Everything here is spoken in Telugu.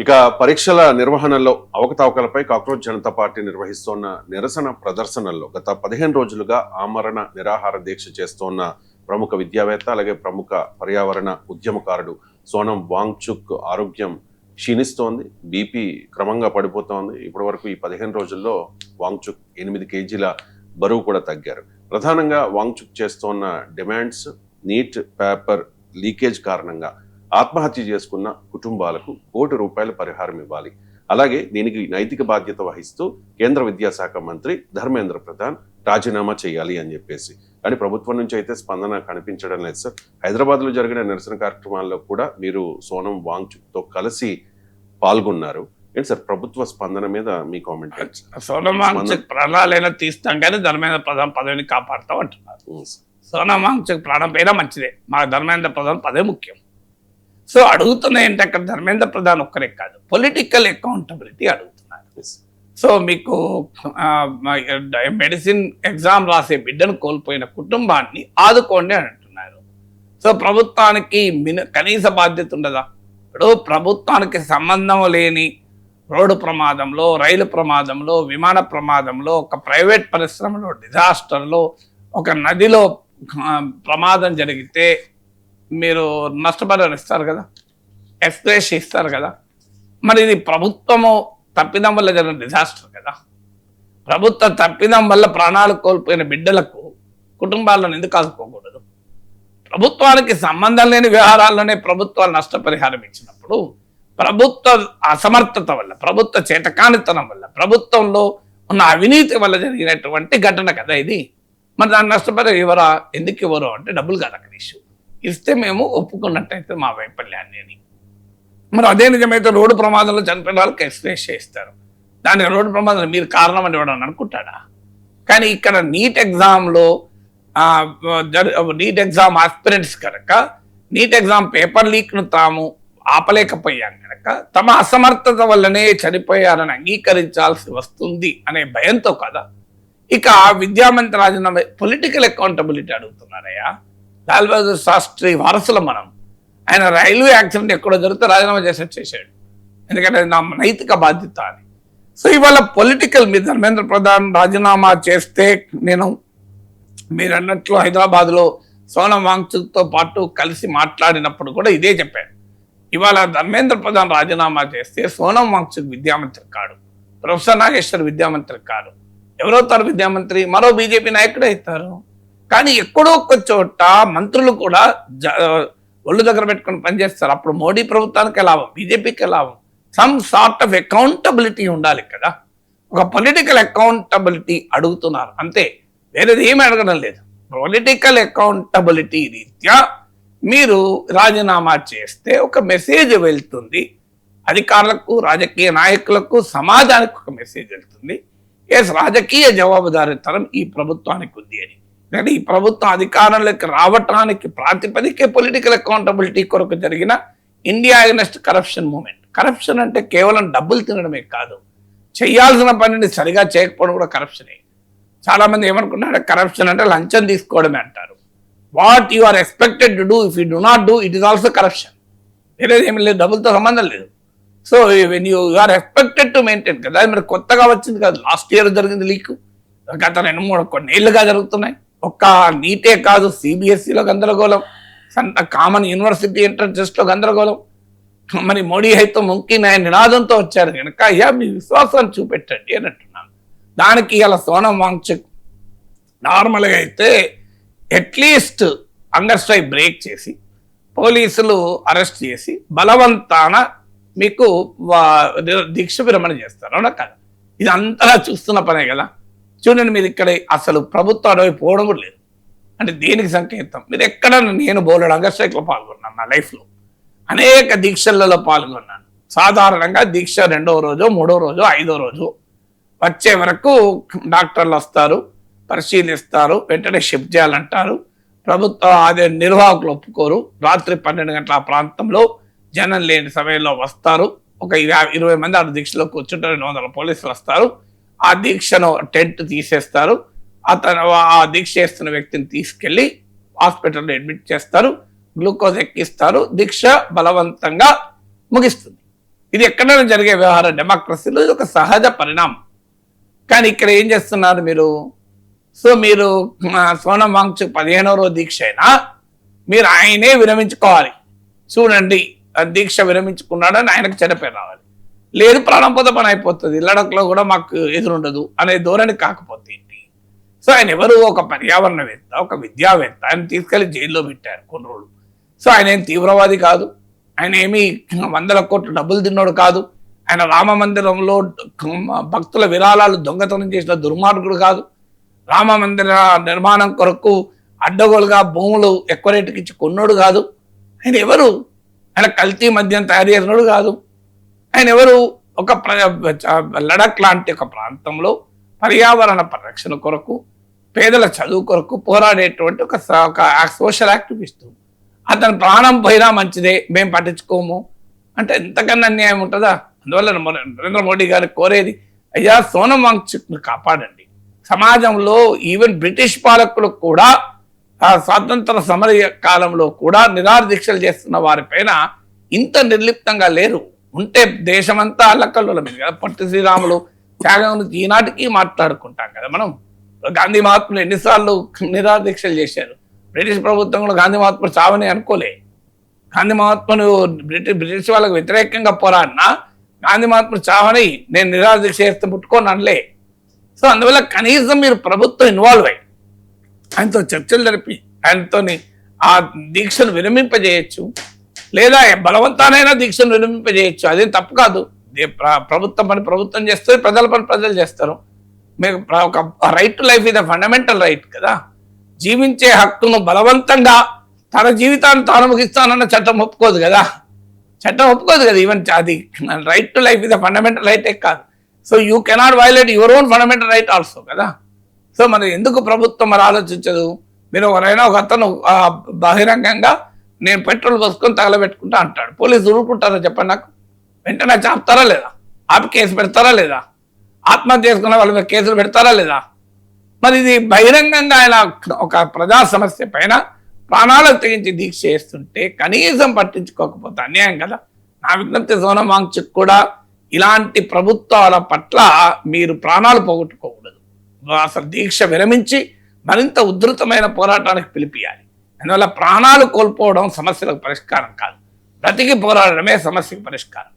ఇక పరీక్షల నిర్వహణలో అవకతవకలపై కాక్రోచ్ జనతా పార్టీ నిర్వహిస్తోన్న నిరసన ప్రదర్శనల్లో గత 15 రోజులుగా ఆమరణ నిరాహార దీక్ష చేస్తోన్న ప్రముఖ విద్యావేత్త అలాగే ప్రముఖ పర్యావరణ ఉద్యమకారుడు సోనం వాంగ్చుక్ ఆరోగ్యం క్షీణిస్తోంది. బీపీ క్రమంగా పడిపోతోంది. ఇప్పటి వరకు ఈ 15 రోజుల్లో వాంగ్చుక్ 8 కేజీల బరువు కూడా తగ్గారు. ప్రధానంగా వాంగ్చుక్ చేస్తోన్న డిమాండ్స్ నీట్ పేపర్ లీకేజ్ కారణంగా ఆత్మహత్య చేసుకున్న కుటుంబాలకు ₹1 కోటి పరిహారం ఇవ్వాలి. అలాగే దీనికి నైతిక బాధ్యత వహిస్తూ కేంద్ర విద్యాశాఖ మంత్రి ధర్మేంద్ర ప్రధాన్ రాజీనామా చేయాలి అని చెప్పేసి. కానీ ప్రభుత్వం నుంచి అయితే స్పందన కనిపించడం లేదు సార్. హైదరాబాద్లో జరిగిన నిరసన కార్యక్రమాల్లో కూడా మీరు సోనం వాంగ్చుక్తో కలిసి పాల్గొన్నారు. ఏంటి సార్ ప్రభుత్వ స్పందన మీద మీ కామెంట్? సోనం వాంగ్చుక్ ప్రాణాలైనా తీస్తాం కానీ ధర్మేంద్ర ప్రధాన్ పదవిని కాపాడుతాం అంటున్నారు. సోనం వాంగ్చుక్ ప్రాణం పైన మంచిదే, మా ధర్మేంద్ర ప్రధాన్ పదవి ముఖ్యం. సో అడుగుతున్న ఏంటి, అక్కడ ధర్మేంద్ర ప్రధాన్ ఒక్కరే కాదు, పొలిటికల్ అకౌంటబిలిటీ అడుగుతున్నారు. సో మీకు మెడిసిన్ ఎగ్జామ్ రాసే బిడ్డను కోల్పోయిన కుటుంబాన్ని ఆదుకోండి అని అంటున్నారు. సో ప్రభుత్వానికి కనీస బాధ్యత ఉండదా? ఇప్పుడు ప్రభుత్వానికి సంబంధం లేని రోడ్డు ప్రమాదంలో, రైలు ప్రమాదంలో, విమాన ప్రమాదంలో, ఒక ప్రైవేట్ పరిశ్రమలో డిజాస్టర్లో, ఒక నదిలో ప్రమాదం జరిగితే మీరు నష్టపరిహారం ఇస్తారు కదా, ఎక్స్ప్రెస్ ఇస్తారు కదా. మరి ఇది ప్రభుత్వము తప్పిదం వల్ల జరిగిన డిజాస్టర్ కదా. ప్రభుత్వ తప్పిదం వల్ల ప్రాణాలు కోల్పోయిన బిడ్డలకు కుటుంబాలను ఎందుకు ఆదుకోకూడదు? ప్రభుత్వానికి సంబంధం లేని వ్యవహారాల్లోనే ప్రభుత్వాలు నష్టపరిహారం ఇచ్చినప్పుడు ప్రభుత్వ అసమర్థత వల్ల, ప్రభుత్వ చేతకానితనం వల్ల, ప్రభుత్వంలో ఉన్న అవినీతి వల్ల జరిగినటువంటి ఘటన కదా ఇది. మరి దాన్ని నష్టపరిహారం ఇవ్వరా? ఎందుకు ఇవ్వరు అంటే డబ్బులు కాదు అక్కడ ఇష్యూ. ఇస్తే మేము ఒప్పుకున్నట్టయితే మా వైఫల్యాన్ని అని. మరి అదే నిజమైతే రోడ్డు ప్రమాదంలో చనిపోయిన వాళ్ళకి ఎక్స్ప్రెస్ చేస్తారు. దానికి రోడ్డు ప్రమాదం మీరు కారణం అని ఇవ్వడం అనుకుంటాడా? కానీ ఇక్కడ నీట్ ఎగ్జామ్లో నీట్ ఎగ్జామ్ ఆస్పిరెంట్స్ కనుక నీట్ ఎగ్జామ్ పేపర్ లీక్ను తాము ఆపలేకపోయాం కనుక తమ అసమర్థత వల్లనే చనిపోయారని అంగీకరించాల్సి వస్తుంది అనే భయంతో కదా ఇక విద్యామంత్రి రాజీనామా. పొలిటికల్ అకౌంటబిలిటీ అడుగుతున్నారయ్యా. లాల్ బహదూర్ శాస్త్రి వారసులు మనం. ఆయన రైల్వే యాక్సిడెంట్ ఎక్కడో జరిగితే రాజీనామా చేశాడు, ఎందుకంటే నా నైతిక బాధ్యత అని. సో ఇవాళ పొలిటికల్ మీద ధర్మేంద్ర ప్రధాన్ రాజీనామా చేస్తే నేను మీరు అన్నట్లు హైదరాబాద్లో సోనం వాంగ్చుక్తో పాటు కలిసి మాట్లాడినప్పుడు కూడా ఇదే చెప్పాను. ఇవాళ ధర్మేంద్ర ప్రధాన్ రాజీనామా చేస్తే సోనం వాంగ్చుక్ విద్యామంత్రి కాడు, ప్రొఫెసర్ నాగేశ్వర్ విద్యామంత్రి కాడు. ఎవరవుతారు విద్యామంత్రి? మరో బీజేపీ నాయకుడు అవుతారు. కానీ ఎక్కడో ఒక చోట మంత్రులు కూడా ఒళ్ళు దగ్గర పెట్టుకుని పనిచేస్తారు. అప్పుడు మోడీ ప్రభుత్వానికి లాభం, బీజేపీకి లాభం. సమ్ సార్ట్ ఆఫ్ అకౌంటబిలిటీ ఉండాలి కదా. ఒక పొలిటికల్ అకౌంటబిలిటీ అడుగుతున్నారు అంతే, వేరేది ఏమి అడగడం లేదు. పొలిటికల్ అకౌంటబిలిటీ రీత్యా మీరు రాజీనామా చేస్తే ఒక మెసేజ్ వెళ్తుంది అధికారులకు, రాజకీయ నాయకులకు, సమాజానికి ఒక మెసేజ్ వెళ్తుంది. ఎస్, రాజకీయ జవాబుదారీతనం ఈ ప్రభుత్వానికి ఉంది అని. కానీ ఈ ప్రభుత్వం అధికారంలోకి రావటానికి ప్రాతిపదికే పొలిటికల్ అకౌంటబిలిటీ కొరకు జరిగిన India against corruption movement. Corruption అంటే కేవలం డబ్బులు తినడమే కాదు, చేయాల్సిన పనిని సరిగా చేయకపోవడం కూడా కరప్షనే. చాలా మంది ఏమనుకున్నాడు, కరప్షన్ అంటే లంచం తీసుకోవడమే అంటారు. What you are expected to do, if you do not do it is also corruption. వేరేది ఏమి లేదు, డబ్బులతో సంబంధం లేదు. So when you are expected to maintain కదా. అది మరి కొత్తగా వచ్చింది కాదు, లాస్ట్ ఇయర్ జరిగింది లీక్, గత 2-3 కొన్నేళ్లుగా జరుగుతున్నాయి. ఒక్క నీటే కాదు, సిబిఎస్ఈలో గందరగోళం, కామన్ యూనివర్సిటీ ఎంట్రన్స్ టెస్ట్లో గందరగోళం. మరి మోడీ అయితే ముంకిన్ ఆయన నినాదంతో వచ్చారు కనుక అయ్యా మీ విశ్వాసాన్ని చూపెట్టండి అని అంటున్నాను. దానికి ఇలా సోనం వాంగ్చుక్ నార్మల్గా అయితే అట్లీస్ట్ హంగర్ స్ట్రైక్ బ్రేక్ చేసి పోలీసులు అరెస్ట్ చేసి బలవంతాన మీకు దీక్ష విరమణ చేస్తారు, అవునా కదా? ఇది అంతలా చూస్తున్న పనే కదా. చూడండి, మీరు ఇక్కడ అసలు ప్రభుత్వం అడవి పోవడం కూడా లేదు. అంటే దేనికి సంకేతం? మీరు ఎక్కడ, నేను బోలెడు హంగర్ స్ట్రైక్లో పాల్గొన్నాను నా లైఫ్లో, అనేక దీక్షలలో పాల్గొన్నాను. సాధారణంగా దీక్ష 2వ రోజు, 3వ రోజు, 5వ రోజు వచ్చే వరకు డాక్టర్లు వస్తారు, పరిశీలిస్తారు, వెంటనే షిఫ్ట్ చేయాలంటారు. ప్రభుత్వ అదే నిర్వాహకులు ఒప్పుకోరు. రాత్రి 12 గంటల ప్రాంతంలో జనం లేని సమయంలో వస్తారు. ఒక 20 మంది ఆ దీక్షలో కూర్చుంటారు, 200 పోలీసులు వస్తారు. ఆ దీక్షను టెంట్ తీసేస్తారు. ఆ దీక్ష చేస్తున్న వ్యక్తిని తీసుకెళ్లి హాస్పిటల్లో అడ్మిట్ చేస్తారు, గ్లూకోజ్ ఎక్కిస్తారు, దీక్ష బలవంతంగా ముగిస్తుంది. ఇది ఎక్కడైనా జరిగే వ్యవహారం, డెమోక్రసీలో ఇది ఒక సహజ పరిణామం. కానీ ఇక్కడ ఏం చేస్తున్నారు మీరు? సో మీరు సోనం వాంగ్చుక్ 15వ రోజు దీక్ష అయినా మీరు ఆయనే విరమించుకోవాలి. చూడండి, దీక్ష విరమించుకున్నాడని ఆయనకు చెడపేరు రావాలి. లేదు, ప్రాణంపోత పని అయిపోతుంది, లడఖ్లో కూడా మాకు ఎదురుండదు అనే ధోరణి కాకపోతే ఏంటి? సో ఆయన ఎవరు? ఒక పర్యావరణవేత్త, ఒక విద్యావేత్త. ఆయన తీసుకెళ్లి జైల్లో పెట్టారు కొన్ని రోజులు. సో ఆయన ఏం తీవ్రవాది కాదు, ఆయన ఏమి 100 కోట్ల డబ్బులు తిన్నాడు కాదు, ఆయన రామ మందిరంలో భక్తుల విరాళాలు దొంగతనం చేసిన దుర్మార్గుడు కాదు, రామ మందిర నిర్మాణం కొరకు అడ్డగోలుగా భూములు ఎక్కువ రేటుకి ఇచ్చి కొన్నోడు కాదు. ఆయన ఎవరు? ఆయన కల్తీ మద్యం తయారు చేసినోడు కాదు. ఆయన ఎవరు? ఒక లడఖ్ లాంటి ఒక ప్రాంతంలో పర్యావరణ పరిరక్షణ కొరకు, పేదల చదువు కొరకు పోరాడేటువంటి ఒక సోషల్ యాక్టివిస్ట్. అతని ప్రాణం పోయినా మంచిదే, మేము పట్టించుకోము అంటే ఎంతకన్నా అన్యాయం ఉంటుందా? అందువల్ల నరేంద్ర మోడీ గారు కోరేది, అయ్యా సోనం వాంగ్చుక్ను కాపాడండి. సమాజంలో ఈవెన్ బ్రిటిష్ పాలకులు కూడా స్వాతంత్ర సమర కాలంలో కూడా నిరాహార దీక్షలు చేస్తున్న వారిపైన ఇంత నిర్లిప్తంగా లేరు. ఉంటే దేశమంతా అల్లకల్లోల మీద కదా. పొట్టి శ్రీరాములు త్యాగం గురించి ఈనాటికి మాట్లాడుకుంటాం కదా మనం. గాంధీ మహాత్ములు ఎన్నిసార్లు నిరాహార దీక్షలు చేశారు. బ్రిటిష్ ప్రభుత్వం కూడా గాంధీ మహాత్ముడు చావని అనుకోలే. గాంధీ మహాత్ముడు బ్రిటిష్ వాళ్ళకు వ్యతిరేకంగా పోరాడినా గాంధీ మహాత్ముడు చావని నేను నిరాహార దీక్ష చేస్తే ముట్టుకొని అనలే. సో అందువల్ల కనీసం మీరు ప్రభుత్వం ఇన్వాల్వ్ అయ్యి ఆయనతో చర్చలు జరిపి ఆయనతో ఆ దీక్షను విరమింపజేయచ్చు, లేదా బలవంతానైనా దీక్షను విరమింపజేయచ్చు. అదేం తప్పు కాదు. ప్రభుత్వం పని ప్రభుత్వం చేస్తుంది, ప్రజల పని ప్రజలు చేస్తారు. మీకు ఒక రైట్ టు లైఫ్ ఇది ఫండమెంటల్ రైట్ కదా. జీవించే హక్కును బలవంతంగా తన జీవితాన్ని తాను ముగిస్తానన్న చట్టం ఒప్పుకోదు కదా. చట్టం ఒప్పుకోదు కదా. ఈవెన్ అది రైట్ టు లైఫ్ ఇది ఫండమెంటల్ రైటే కాదు. So you cannot violate your own fundamental right also కదా. సో మరి ఎందుకు ప్రభుత్వం మరి ఆలోచించదు? మీరు ఎవరైనా ఒక అతను బహిరంగంగా నేను పెట్రోల్ పోసుకొని తగలబెట్టుకుంటా అంటాడు, పోలీసు ఊరుకుంటారా చెప్పండి నాకు? వెంటనే ఆపుతారా లేదా? ఆపి కేసు పెడతారా లేదా? ఆత్మహత్య చేసుకున్న వాళ్ళ మీద కేసులు పెడతారా లేదా? మరి ఇది బహిరంగంగా ఆయన ఒక ప్రజా సమస్య పైన ప్రాణాలకు తెగించి దీక్ష చేస్తుంటే కనీసం పట్టించుకోకపోతే అన్యాయం కదా. నా విజ్ఞప్తి సోనం వాంగ్చుక్ కూడా ఇలాంటి ప్రభుత్వాల పట్ల మీరు ప్రాణాలు పోగొట్టుకోకూడదు. అసలు దీక్ష విరమించి మరింత ఉధృతమైన పోరాటానికి పిలిపియాలి. అందువల్ల ప్రాణాలు కోల్పోవడం సమస్యలకు పరిష్కారం కాదు, బ్రతికి పోరాడడమే సమస్యకు పరిష్కారం.